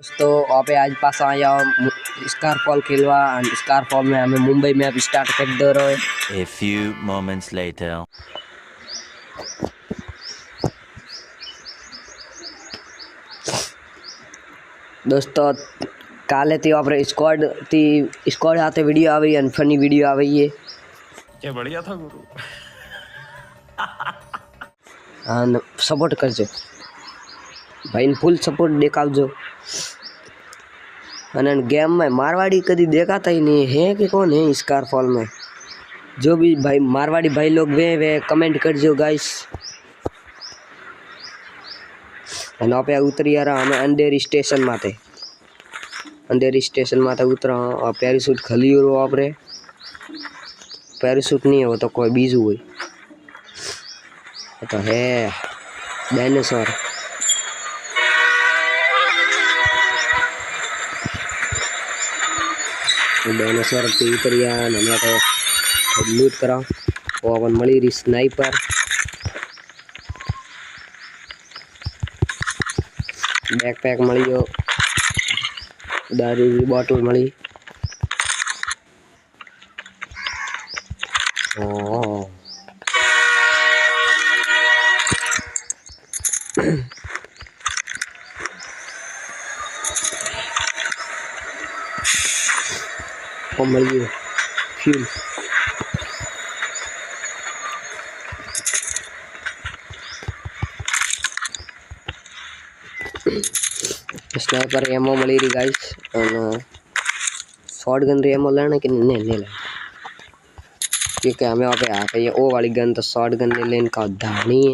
दोस्तों वहाँ पे आज पास आया स्कारफॉल खेलवा एंड स्कारफॉल में हमें मुंबई में अब स्टार्ट कर दो रहे। A few moments later. दोस्तों काले थी આપણે સ્કોડ સાથે વિડિયો આવી અને ફની વિડિયો આવી है क्या बढ़िया था गुरु। અને સપોર્ટ કરજો ભાઈ ને ફૂલ સપોર્ટ દેખાવજો અને गेम में मारवाड़ी कभी देखाता ही नहीं है कि कौन है स्कारफॉल में। जो भी भाई मारवाड़ी भाई लोग वे कमेंट करजो गाइस। અને આપણે ઉતરી યાર અમે અંધેરી સ્ટેશન માથે ઉતરા પેરાશૂટ ખલીરો આપણે પેરાશૂટ નહીં હોય તો કોઈ બીજું હોય તો હે ડાયનાસોર पे उतरिया हमें तो लूट करा वो अपन मળી रही स्नाइपर बैकपैक मળી गयो दारू की बोतल मળી मળી गयो फ्यूल स्नाइपर एमओ मળી रही गाइस और शॉर्ट गन री एमओ लेना कि नहीं लेना क्योंकि हमें वहाँ पे आते हैं वो वाली गन तो शॉर्ट गन ले लेने का धानी है।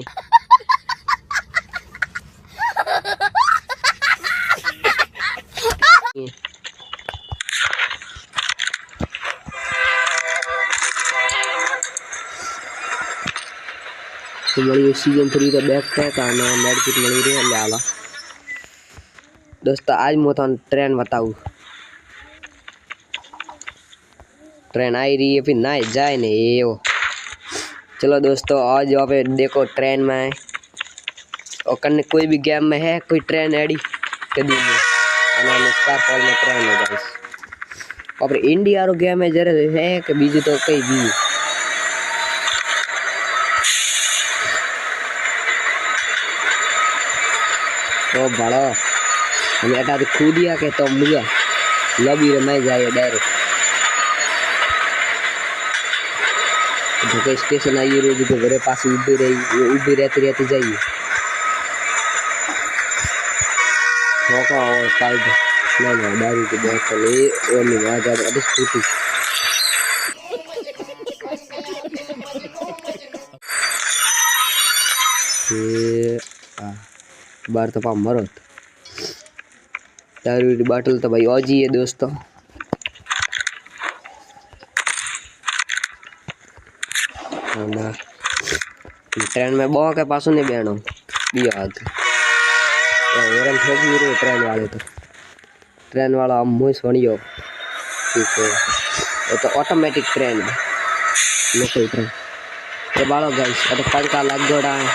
तो मળી सीजन 3 का बैकपैक और मेडकिट मળી रही है आला। दोस्तों आज मैं तो ट्रेन बताऊँ ट्रेन आई रही है फिर ना जाए नहीं ये वो। चलो दोस्तों आज यहाँ पे देखो ट्रेन में और करने कोई भी गेम में है कोई ट्रेन एडी कभी नहीं स्कारफॉल में ट्रेन हो जाए और इंडिया रो गेम है जरा है कि बीजू तो कई भी तो बड़ा हमें एटा कूदिया के तो मुझे लॉबी रमाई जाए डायरेक्ट जो स्टेशन आई रोज जो घरे पास उभी रहती जाइए मौका और पाइप ना दारू की बोतल और नहीं वहाँ जा अरे स्कूटी बार तो पा मरो दारू की बोतल तो भाई औजी है दोस्तों। ट्रेन में बहुत के पास नहीं बहनो बिया आगे ट्रेन वाले तो ट्रेन वाला हम मुँह सुनियो ठीक है वो तो ऑटोमेटिक ट्रेन है लोकल ट्रेन ये बालो गाइस तो पंखा लग जोड़ा है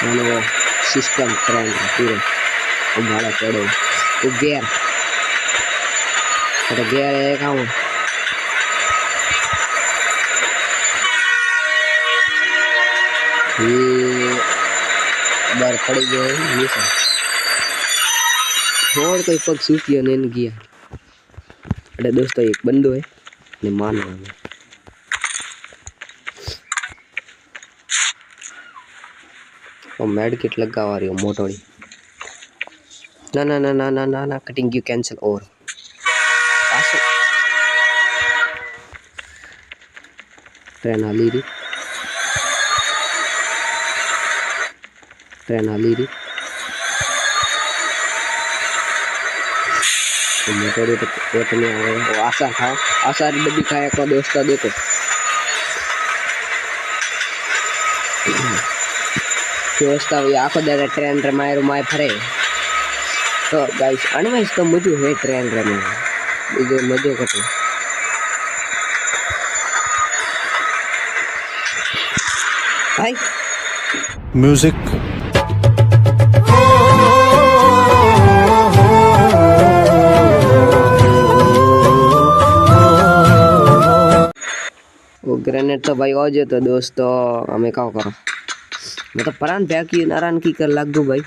वो सिस्टम ट्रेन पूरे भाड़ा पड़े तो गेयर है कहाँ ये बार पड़ गया ये और कोई पग सूखियो ने गया। अरे दोस्तों एक बंदो है ने मान और मेड किट लगा रही हो मोटोड़ी ना ना ना ना ना ना ना कटिंग यू कैंसिल और ट्रेन हाली रही मोटोड़ी तो पेट में आए आशा खाओ आशा डब्बी खाए को दोस्तों देखो दोस्तों ये आखो दादा ट्रेन रमाए रुमाए फरे तो गाइस अनवाइज तो मजो है ट्रेन रमे बीजो मजो कटे भाई म्यूजिक। वो ग्रेनेड तो भाई हो जाए तो दोस्तों हमें क्या करो मैं तो परान पैकी नारायण की कर लाग दूं भाई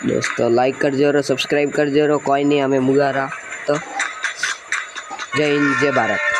दोस्तों लाइक कर जरो सब्सक्राइब कर जरो कोई नहीं हमें मुगारा तो जय हिंद जय भारत।